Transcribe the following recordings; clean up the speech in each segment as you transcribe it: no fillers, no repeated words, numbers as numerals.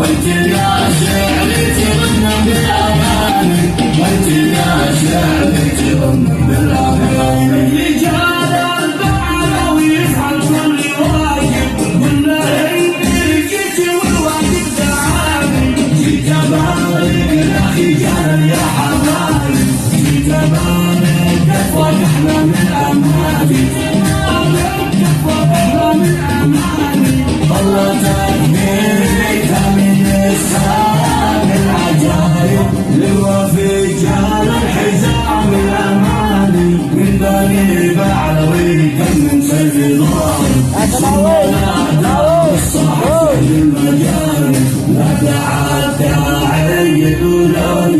وانت يا شعري تغنى بالاغاني، وانت يا شعري تغنى بالاغاني. رجال البعث ويفعل كل واجب، والليل جيت والواجب دعاني. جيت ابارك الاخيار يا حبايب، جيت ابارك افرح احلى من امالي، افرح احلى من امالي. والله تكبيرك من السلام العجايب، للرجال الحزام الاماني، من بني بعلوي كم من سيف ضارب، لا الصحف في المجال، لا داعي يقول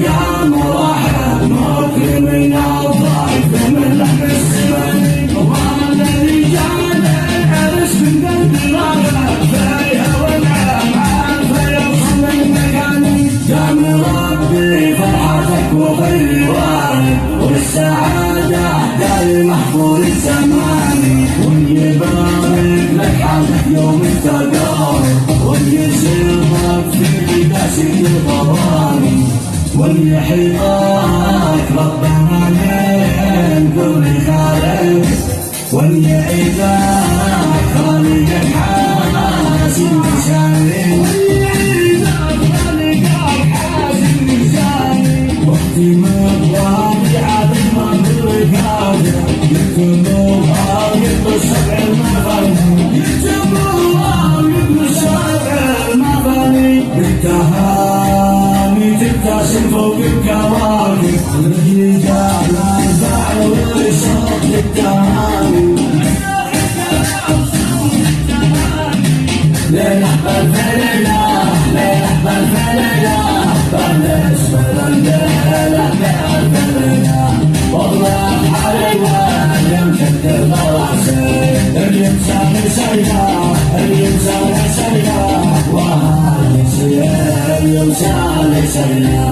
يا مراحل، مكرمين الضعيف من لحم السمن. وهذا رجال العرس من قلب الراغب، فيها والعام عارفه يوصل المكان. يا من ربي فرحتك وخير وارد، والسعاده دايم محفور الزمان، ويبارك لك حالك يوم التقارب، ويسلمك في داسة الغرام، ويحيطك ربنا من كل خالق، ويعيدك خالق الحاسب لساني، وقتي مضاني عبد ما بالرقادة، يكتبوا غايب بالسبع المغاني، يكتبوا غايب بالسبع المغاني. بالتهاني تبتسم فوق الكواكب، الرجال البعل والصوت للتهاني. ليلة بالفليلة، ليلة بالفليلة، بالنسبة لليلة بالفليلة. والله حلوة يمشد الرواسي، الإنسان سيئة، الإنسان سيئة، وهذا الإنسان سيئة.